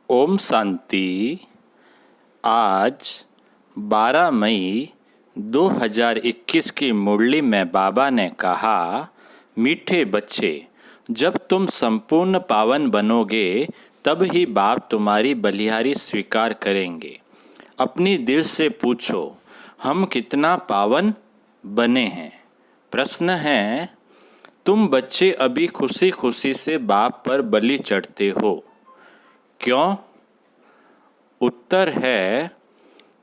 ओम शांति। आज 12 मई 2021 की मुरली में बाबा ने कहा, मीठे बच्चे, जब तुम संपूर्ण पावन बनोगे तब ही बाप तुम्हारी बलिहारी स्वीकार करेंगे। अपनी दिल से पूछो, हम कितना पावन बने हैं। प्रश्न है, तुम बच्चे अभी खुशी खुशी से बाप पर बलि चढ़ते हो, क्यों? उत्तर है,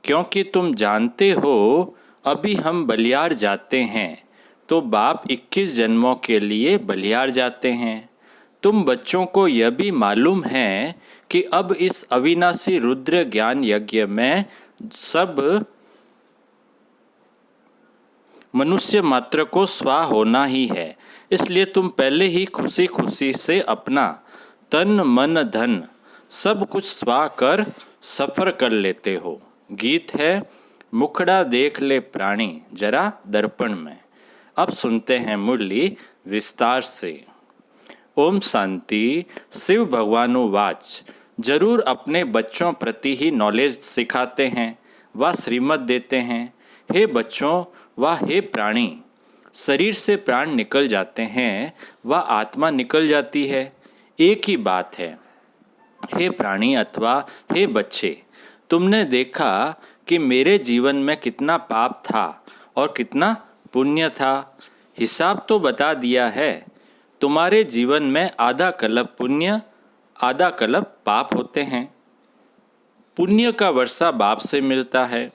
क्योंकि तुम जानते हो अभी हम बलियार जाते हैं तो बाप 21 जन्मों के लिए बलियार जाते हैं। तुम बच्चों को यह भी मालूम है कि अब इस अविनाशी रुद्र ज्ञान यज्ञ में सब मनुष्य मात्र को स्वा होना ही है। इसलिए तुम पहले ही खुशी खुशी से अपना तन मन धन सब कुछ स्वा कर सफ़र कर लेते हो। गीत है, मुखड़ा देख ले प्राणी जरा दर्पण में। अब सुनते हैं मुरली विस्तार से। ओम शांति। शिव भगवानुवाच, जरूर अपने बच्चों प्रति ही नॉलेज सिखाते हैं व श्रीमत देते हैं। हे बच्चों व हे प्राणी, शरीर से प्राण निकल जाते हैं व आत्मा निकल जाती है, एक ही बात है। हे प्राणी अथवा हे बच्चे, तुमने देखा कि मेरे जीवन में कितना पाप था और कितना पुण्य था। हिसाब तो बता दिया है। तुम्हारे जीवन में आधा कल्प पुण्य आधा कल्प पाप होते हैं। पुण्य का वर्षा बाप से मिलता है,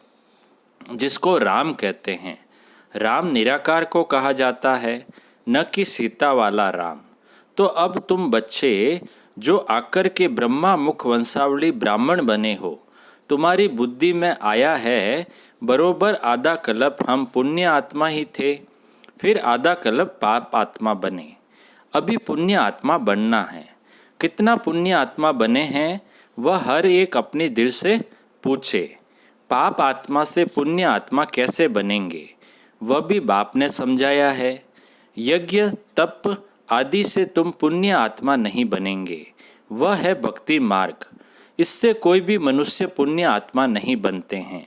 जिसको राम कहते हैं। राम निराकार को कहा जाता है, न कि सीता वाला राम। तो अब तुम बच्चे जो आकर के ब्रह्मा मुख वंशावली ब्राह्मण बने हो, तुम्हारी बुद्धि में आया है बरोबर आधा कल्प हम पुण्य आत्मा ही थे, फिर आधा कल्प पाप आत्मा बने। अभी पुण्य आत्मा बनना है। कितना पुण्य आत्मा बने हैं वह हर एक अपने दिल से पूछे। पाप आत्मा से पुण्य आत्मा कैसे बनेंगे वह भी बाप ने समझाया है। यज्ञ तप आदि से तुम पुण्य आत्मा नहीं बनेंगे, वह है भक्ति मार्ग। इससे कोई भी मनुष्य पुण्य आत्मा नहीं बनते हैं।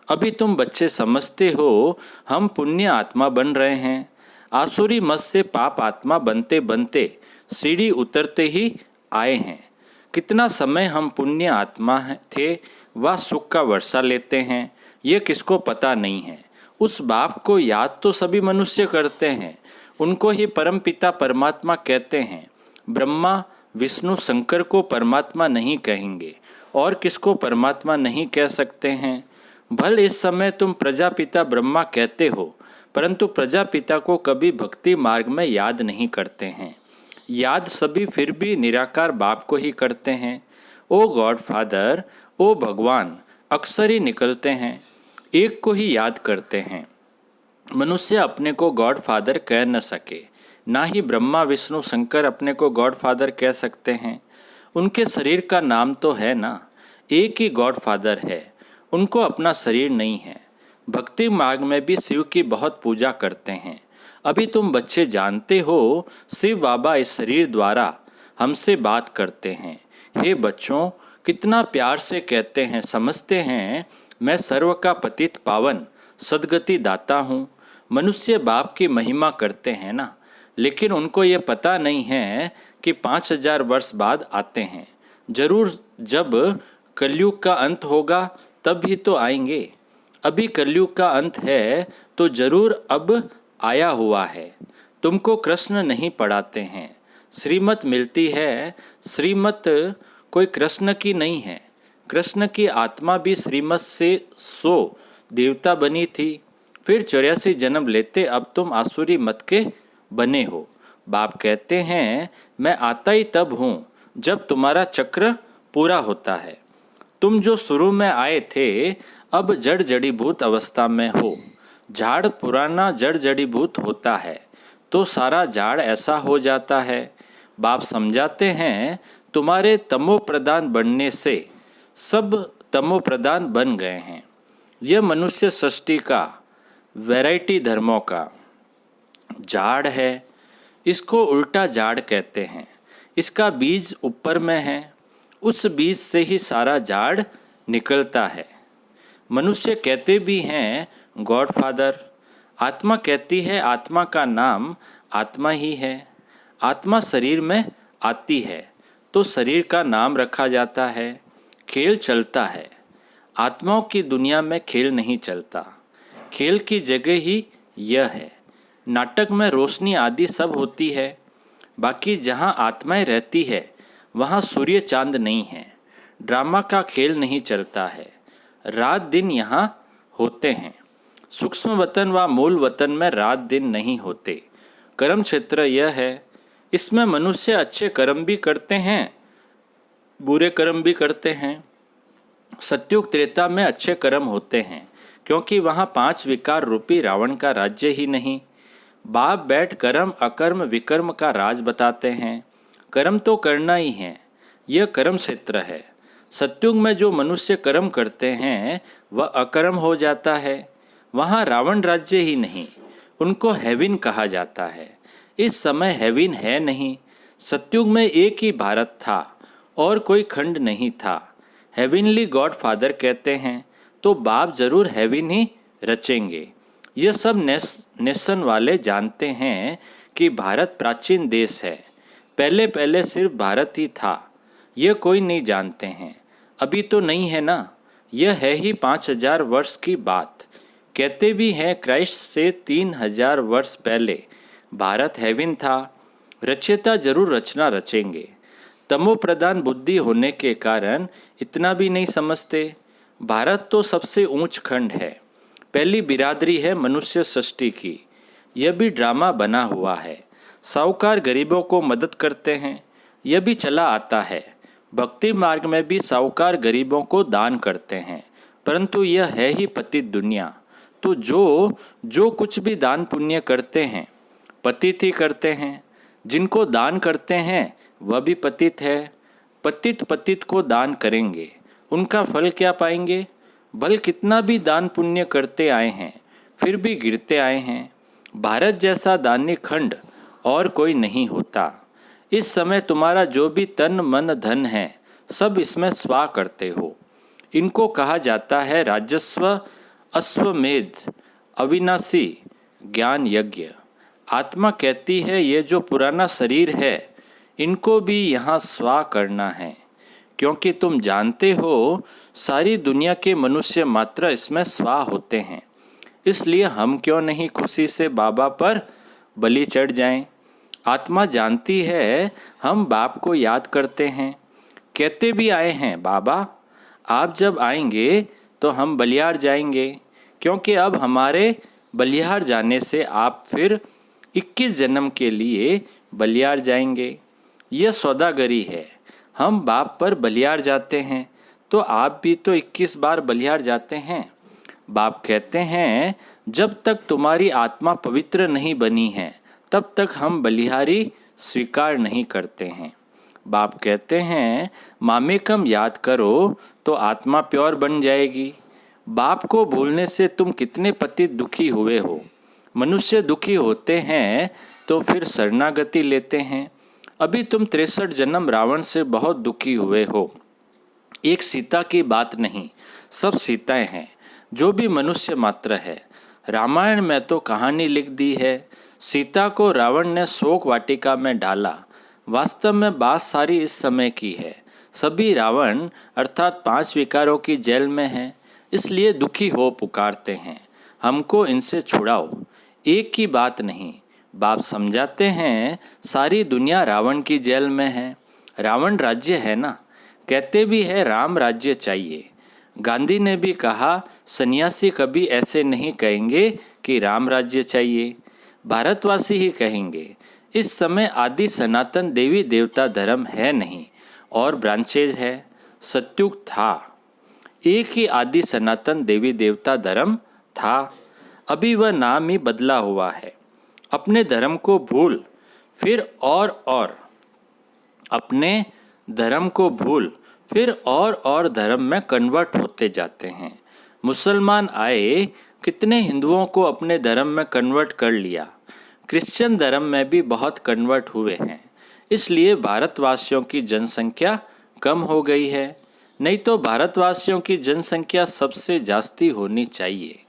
अभी तुम बच्चे समझते हो हम पुण्य आत्मा बन रहे हैं। आसुरी मत से पाप आत्मा बनते बनते सीढ़ी उतरते ही आए हैं। कितना समय हम पुण्य आत्मा थे वह सुख का वर्षा लेते हैं, ये किसको पता नहीं है। उस बाप को याद तो सभी मनुष्य करते हैं, उनको ही परमपिता परमात्मा कहते हैं। ब्रह्मा विष्णु शंकर को परमात्मा नहीं कहेंगे और किसको परमात्मा नहीं कह सकते हैं। भल इस समय तुम प्रजापिता ब्रह्मा कहते हो, परंतु प्रजापिता को कभी भक्ति मार्ग में याद नहीं करते हैं। याद सभी फिर भी निराकार बाप को ही करते हैं। ओ गॉड फादर, ओ भगवान अक्सर ही निकलते हैं, एक को ही याद करते हैं। मनुष्य अपने को गॉड फादर कह न सके, ना ही ब्रह्मा विष्णु शंकर अपने को गॉड फादर कह सकते हैं। उनके शरीर का नाम तो है ना, एक ही गॉड फादर है, उनको अपना शरीर नहीं है। भक्ति मार्ग में भी शिव की बहुत पूजा करते हैं। अभी तुम बच्चे जानते हो शिव बाबा इस शरीर द्वारा हमसे बात करते हैं। हे बच्चों, कितना प्यार से कहते हैं, समझते हैं मैं सर्व का पतित पावन सदगति दाता हूँ। मनुष्य बाप की महिमा करते हैं ना, लेकिन उनको ये पता नहीं है कि 5000 वर्ष बाद आते हैं। जरूर जब कलयुग का अंत होगा तब ही तो आएंगे। अभी कलयुग का अंत है तो जरूर अब आया हुआ है। तुमको कृष्ण नहीं पढ़ाते हैं, श्रीमत मिलती है। श्रीमत कोई कृष्ण की नहीं है। कृष्ण की आत्मा भी श्रीमत से 100 देवता बनी थी, फिर 84 जन्म लेते अब तुम आसुरी मत के बने हो। बाप कहते हैं मैं आता ही तब हूँ जब तुम्हारा चक्र पूरा होता है। तुम जो शुरू में आए थे अब जड़ जड़ीभूत अवस्था में हो। झाड़ पुराना जड़ जड़ीभूत होता है तो सारा झाड़ ऐसा हो जाता है। बाप समझाते हैं तुम्हारे तमो प्रधान बनने से सब तमो प्रधान बन गए हैं। यह मनुष्य सृष्टि का वैरायटी धर्मों का झाड़ है। इसको उल्टा झाड़ कहते हैं। इसका बीज ऊपर में है, उस बीज से ही सारा झाड़ निकलता है। मनुष्य कहते भी हैं गॉडफादर, आत्मा कहती है आत्मा का नाम आत्मा ही है। आत्मा शरीर में आती है तो शरीर का नाम रखा जाता है, खेल चलता है। आत्माओं की दुनिया में खेल नहीं चलता, खेल की जगह ही यह है। नाटक में रोशनी आदि सब होती है, बाकी जहाँ आत्माएं रहती है वहाँ सूर्य चांद नहीं है। ड्रामा का खेल नहीं चलता है, रात दिन यहाँ होते हैं। सूक्ष्म वतन व मूल वतन में रात दिन नहीं होते। कर्म क्षेत्र यह है, इसमें मनुष्य अच्छे कर्म भी करते हैं, बुरे कर्म भी करते हैं। सत्युग त्रेता में अच्छे कर्म होते हैं, क्योंकि वहाँ 5 विकार रूपी रावण का राज्य ही नहीं। बाप बैठ कर्म अकर्म विकर्म का राज बताते हैं। कर्म तो करना ही है, यह कर्म क्षेत्र है। सत्युग में जो मनुष्य कर्म करते हैं वह अकर्म हो जाता है। वहाँ रावण राज्य ही नहीं, उनको हेविन कहा जाता है। इस समय हेविन है नहीं। सत्युग में एक ही भारत था और कोई खंड नहीं था। हेविनली गॉड फादर कहते हैं तो बाप जरूर हेविन ही रचेंगे। यह सब नेशन वाले जानते हैं कि भारत प्राचीन देश है। पहले पहले सिर्फ भारत ही था, यह कोई नहीं जानते हैं। अभी तो नहीं है ना, यह है ही 5000 वर्ष की बात। कहते भी हैं क्राइस्ट से 3000 वर्ष पहले भारत हेविन था। रचयिता जरूर रचना रचेंगे। तमो प्रधान बुद्धि होने के कारण इतना भी नहीं समझते। भारत तो सबसे ऊंच खंड है, पहली बिरादरी है मनुष्य सृष्टि की। यह भी ड्रामा बना हुआ है। साहूकार गरीबों को मदद करते हैं, यह भी चला आता है। भक्ति मार्ग में भी साहूकार गरीबों को दान करते हैं, परंतु यह है ही पतित दुनिया। तो जो कुछ भी दान पुण्य करते हैं पतित ही करते हैं। जिनको दान करते हैं वह भी पतित है। पतित पतित को दान करेंगे, उनका फल क्या पाएंगे? बल कितना भी दान पुण्य करते आए हैं फिर भी गिरते आए हैं। भारत जैसा दानी खंड और कोई नहीं होता। इस समय तुम्हारा जो भी तन मन धन है सब इसमें स्वा करते हो। इनको कहा जाता है राजस्व, अश्वमेध, अविनाशी ज्ञान यज्ञ। आत्मा कहती है ये जो पुराना शरीर है इनको भी यहाँ स्वा करना है, क्योंकि तुम जानते हो सारी दुनिया के मनुष्य मात्र इसमें स्वा होते हैं। इसलिए हम क्यों नहीं खुशी से बाबा पर बलि चढ़ जाएं। आत्मा जानती है हम बाप को याद करते हैं, कहते भी आए हैं बाबा आप जब आएंगे तो हम बलिहार जाएंगे, क्योंकि अब हमारे बलिहार जाने से आप फिर 21 जन्म के लिए बलिहार जाएंगे। यह सौदागरी है। हम बाप पर बलिहार जाते हैं तो आप भी तो 21 बार बलिहार जाते हैं। बाप कहते हैं जब तक तुम्हारी आत्मा पवित्र नहीं बनी है तब तक हम बलिहारी स्वीकार नहीं करते हैं। बाप कहते हैं मामेकम याद करो तो आत्मा प्योर बन जाएगी। बाप को भूलने से तुम कितने पतित दुखी हुए हो। मनुष्य दुखी होते हैं तो फिर शरणागति लेते हैं। अभी तुम 63 जन्म रावण से बहुत दुखी हुए हो। एक सीता की बात नहीं, सब सीताएं हैं। जो भी मनुष्य मात्र है। रामायण में तो कहानी लिख दी है, सीता को रावण ने शोक वाटिका में डाला। वास्तव में बात सारी इस समय की है। सभी रावण अर्थात 5 विकारों की जेल में हैं, इसलिए दुखी हो पुकारते हैं हमको इनसे छुड़ाओ। एक की बात नहीं, बाप समझाते हैं सारी दुनिया रावण की जेल में है। रावण राज्य है ना, कहते भी है राम राज्य चाहिए। गांधी ने भी कहा सन्यासी कभी ऐसे नहीं कहेंगे कि राम राज्य चाहिए, भारतवासी ही कहेंगे। इस समय आदि सनातन देवी देवता धर्म है नहीं और ब्रांचेज है। सत्युग था, एक ही आदि सनातन देवी देवता धर्म था, अभी वह नाम ही बदला हुआ है। अपने धर्म को भूल फिर और अपने धर्म को भूल फिर और धर्म में कन्वर्ट होते जाते हैं। मुसलमान आए, कितने हिंदुओं को अपने धर्म में कन्वर्ट कर लिया। क्रिश्चियन धर्म में भी बहुत कन्वर्ट हुए हैं। इसलिए भारतवासियों की जनसंख्या कम हो गई है, नहीं तो भारतवासियों की जनसंख्या सबसे जास्ती होनी चाहिए।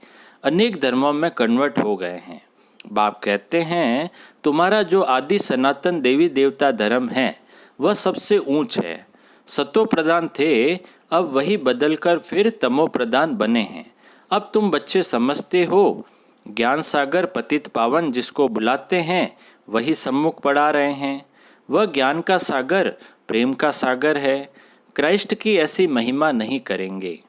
अनेक धर्मों में कन्वर्ट हो गए हैं। बाप कहते हैं तुम्हारा जो आदि सनातन देवी देवता धर्म है वह सबसे ऊंच है। सतो प्रधान थे, अब वही बदलकर फिर तमो प्रधान बने हैं। अब तुम बच्चे समझते हो, ज्ञान सागर पतित पावन जिसको बुलाते हैं वही सम्मुख पढ़ा रहे हैं। वह ज्ञान का सागर, प्रेम का सागर है। क्राइस्ट की ऐसी महिमा नहीं करेंगे।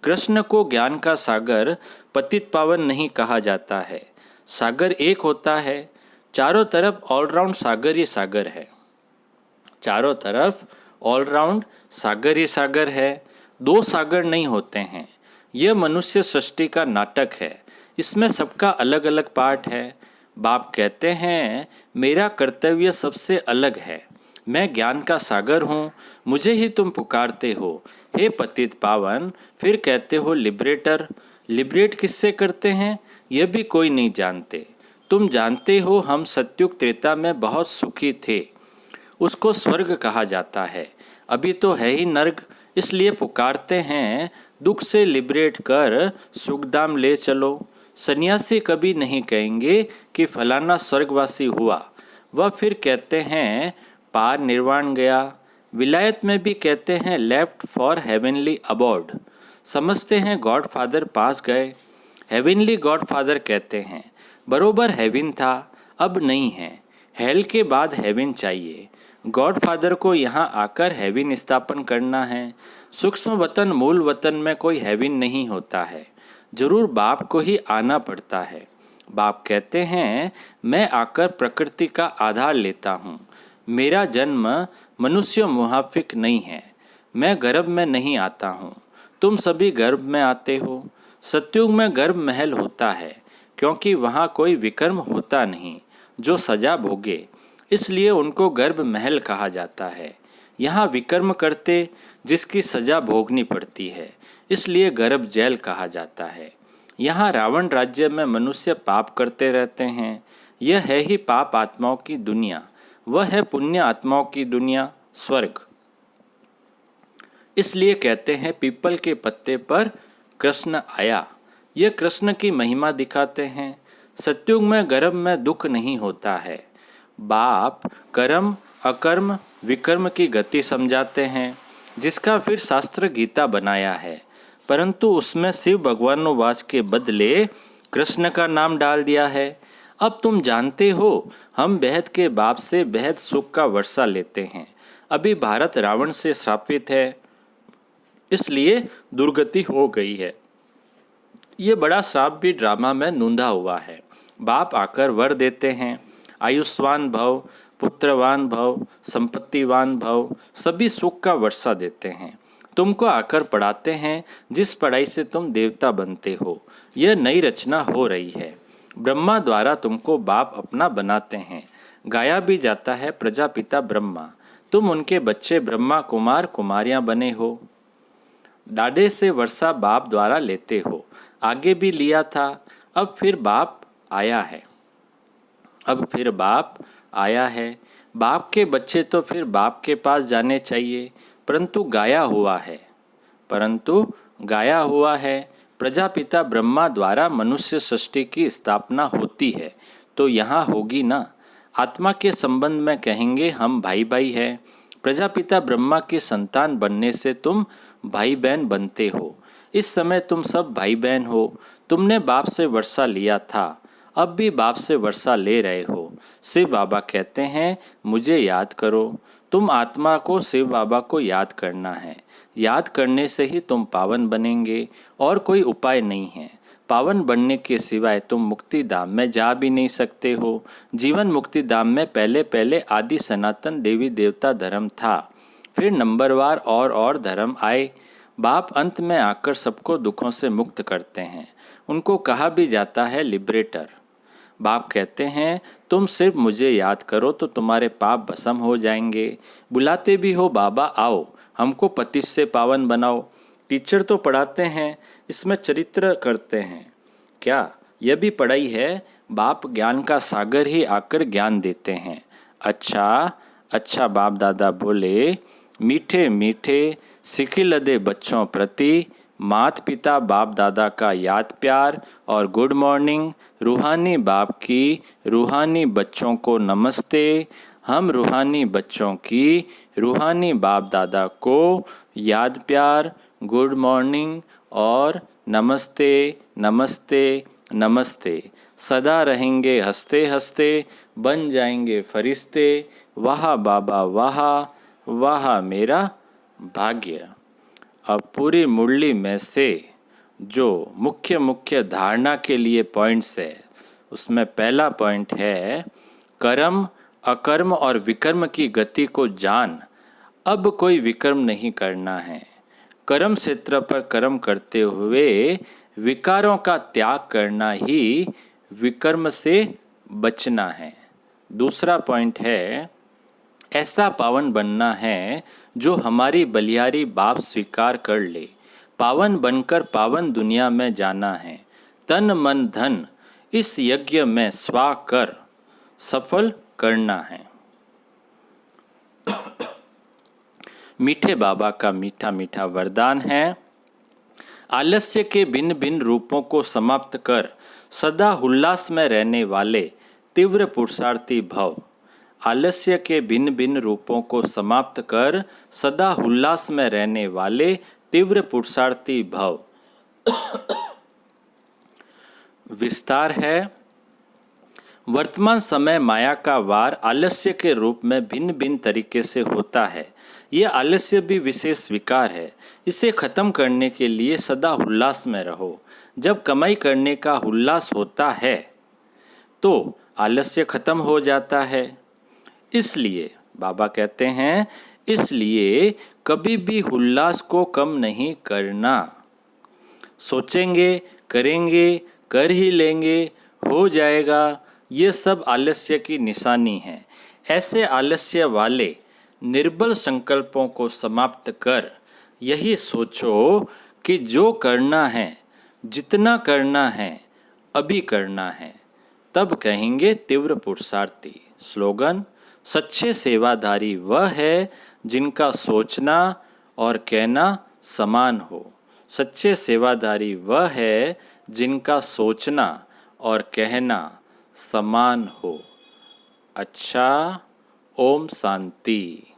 कृष्ण को ज्ञान का सागर पतित पावन नहीं कहा जाता है। सागर एक होता है, चारों तरफ ऑलराउंड सागर ही सागर है। चारों तरफ ऑलराउंड सागर ही सागर है, दो सागर नहीं होते हैं। यह मनुष्य सृष्टि का नाटक है, इसमें सबका अलग अलग पार्ट है। बाप कहते हैं मेरा कर्तव्य सबसे अलग है। मैं ज्ञान का सागर हूँ, मुझे ही तुम पुकारते हो हे पतित पावन, फिर कहते हो लिबरेटर। लिबरेट किससे करते हैं यह भी कोई नहीं जानते। तुम जानते हो हम सत्युग त्रेता में बहुत सुखी थे, उसको स्वर्ग कहा जाता है। अभी तो है ही नर्क, इसलिए पुकारते हैं दुख से लिबरेट कर सुखधाम ले चलो। सन्यासी कभी नहीं कहेंगे कि फलाना स्वर्गवासी हुआ, वह फिर कहते हैं पार निर्वाण गया। विलायत में भी कहते हैं लेफ्ट फॉर हेवनली अबॉर्ड। समझते हैं गॉड फादर पास गए। हेवनली गॉड फादर कहते हैं बरोबर हेवन था, अब नहीं है। हेल के बाद हेवन चाहिए। गॉड फादर को यहाँ आकर हेवन स्थापन करना है। सूक्ष्म वतन मूल वतन में कोई हेवन नहीं होता है, जरूर बाप को ही आना पड़ता है। बाप कहते हैं मैं आकर प्रकृति का आधार लेता हूँ। मेरा जन्म मनुष्य मुहाफिक नहीं है। मैं गर्भ में नहीं आता हूँ, तुम सभी गर्भ में आते हो। सत्युग में गर्भ महल होता है, क्योंकि वहाँ कोई विकर्म होता नहीं जो सजा भोगे, इसलिए उनको गर्भ महल कहा जाता है। यहाँ विकर्म करते जिसकी सजा भोगनी पड़ती है, इसलिए गर्भ जेल कहा जाता है। यहाँ रावण राज्य में मनुष्य पाप करते रहते हैं। यह है ही पाप आत्माओं की दुनिया, वह है पुण्य आत्माओं की दुनिया, स्वर्ग। इसलिए कहते हैं पीपल के पत्ते पर कृष्ण आया। यह कृष्ण की महिमा दिखाते हैं। सत्युग में गर्भ में दुख नहीं होता है। बाप कर्म अकर्म विकर्म की गति समझाते हैं, जिसका फिर शास्त्र गीता बनाया है, परंतु उसमें शिव भगवानोवाच के बदले कृष्ण का नाम डाल दिया है। अब तुम जानते हो हम बेहद के बाप से बेहद सुख का वर्षा लेते हैं। अभी भारत रावण से श्रापित है, इसलिए दुर्गति हो गई है। ये बड़ा श्राप भी ड्रामा में नूंधा हुआ है। बाप आकर वर देते हैं, आयुष्मान भव, पुत्रवान भव, संपत्तिवान भव, सभी सुख का वर्षा देते हैं। तुमको आकर पढ़ाते हैं, जिस पढ़ाई से तुम देवता बनते हो। यह नई रचना हो रही है। ब्रह्मा द्वारा तुमको बाप अपना बनाते हैं। गाया भी जाता है प्रजापिता ब्रह्मा, तुम उनके बच्चे ब्रह्मा कुमार कुमारियां बने हो। डाडे से वर्षा बाप द्वारा लेते हो, आगे भी लिया था, अब फिर बाप आया है। अब फिर बाप आया है। बाप के बच्चे तो फिर बाप के पास जाने चाहिए, परंतु गाया हुआ है। प्रजापिता ब्रह्मा द्वारा मनुष्य सृष्टि की स्थापना होती है, तो यहाँ होगी ना। आत्मा के संबंध में कहेंगे हम भाई भाई हैं। प्रजापिता ब्रह्मा की संतान बनने से तुम भाई बहन बनते हो। इस समय तुम सब भाई बहन हो। तुमने बाप से वर्षा लिया था, अब भी बाप से वर्षा ले रहे हो। शिव बाबा कहते हैं मुझे याद करो। तुम आत्मा को शिव बाबा को याद करना है। याद करने से ही तुम पावन बनेंगे, और कोई उपाय नहीं है। पावन बनने के सिवाय तुम मुक्ति धाम में जा भी नहीं सकते हो। जीवन मुक्ति धाम में पहले पहले आदि सनातन देवी देवता धर्म था, फिर नंबरवार और धर्म आए। बाप अंत में आकर सबको दुखों से मुक्त करते हैं। उनको कहा भी जाता है लिबरेटर। बाप कहते हैं तुम सिर्फ मुझे याद करो तो तुम्हारे पाप भस्म हो जाएंगे। बुलाते भी हो बाबा आओ, हमको पतित से पावन बनाओ। टीचर तो पढ़ाते हैं, इसमें चरित्र करते हैं क्या? यह भी पढ़ाई है। बाप ज्ञान का सागर ही आकर ज्ञान देते हैं। अच्छा बाप दादा बोले मीठे मीठे सिकिलदे बच्चों प्रति माता पिता बाप दादा का याद प्यार और गुड मॉर्निंग। रूहानी बाप की रूहानी बच्चों को नमस्ते। हम रूहानी बच्चों की रूहानी बाप दादा को याद प्यार, गुड मॉर्निंग और नमस्ते नमस्ते नमस्ते। सदा रहेंगे हंसते हंसते, बन जाएंगे फरिश्ते। वाह बाबा वाह, वाह मेरा भाग्य। अब पूरी मुरली में से जो मुख्य मुख्य धारणा के लिए पॉइंट्स है, उसमें पहला पॉइंट है कर्म, अकर्म और विकर्म की गति को जान। अब कोई विकर्म नहीं करना है। कर्म क्षेत्र पर कर्म करते हुए विकारों का त्याग करना ही विकर्म से बचना है। दूसरा पॉइंट है ऐसा पावन बनना है जो हमारी बलिहारी बाप स्वीकार कर ले। पावन बनकर पावन दुनिया में जाना है। तन मन धन इस यज्ञ में स्वा कर सफल करना है। मीठे बाबा का मीठा मीठा वरदान है, आलस्य के भिन्न भिन्न रूपों को समाप्त कर सदा उल्लास में रहने वाले तीव्र पुरुषार्थी भव। आलस्य के भिन्न भिन्न रूपों को समाप्त कर सदा उल्लास में रहने वाले तीव्र पुरुषार्थी भव। विस्तार है, वर्तमान समय माया का वार आलस्य के रूप में भिन्न भिन्न तरीके से होता है। यह आलस्य भी विशेष विकार है। इसे खत्म करने के लिए सदा उल्लास में रहो। जब कमाई करने का उल्लास होता है तो आलस्य खत्म हो जाता है। इसलिए बाबा कहते हैं, इसलिए कभी भी उल्लास को कम नहीं करना। सोचेंगे, करेंगे, कर ही लेंगे, हो जाएगा, ये सब आलस्य की निशानी है। ऐसे आलस्य वाले निर्बल संकल्पों को समाप्त कर यही सोचो कि जो करना है, जितना करना है, अभी करना है, तब कहेंगे तीव्र पुरुषार्थी। स्लोगन, सच्चे सेवाधारी वह है जिनका सोचना और कहना समान हो। सच्चे सेवाधारी वह है जिनका सोचना और कहना समान हो। अच्छा, ओम शांति।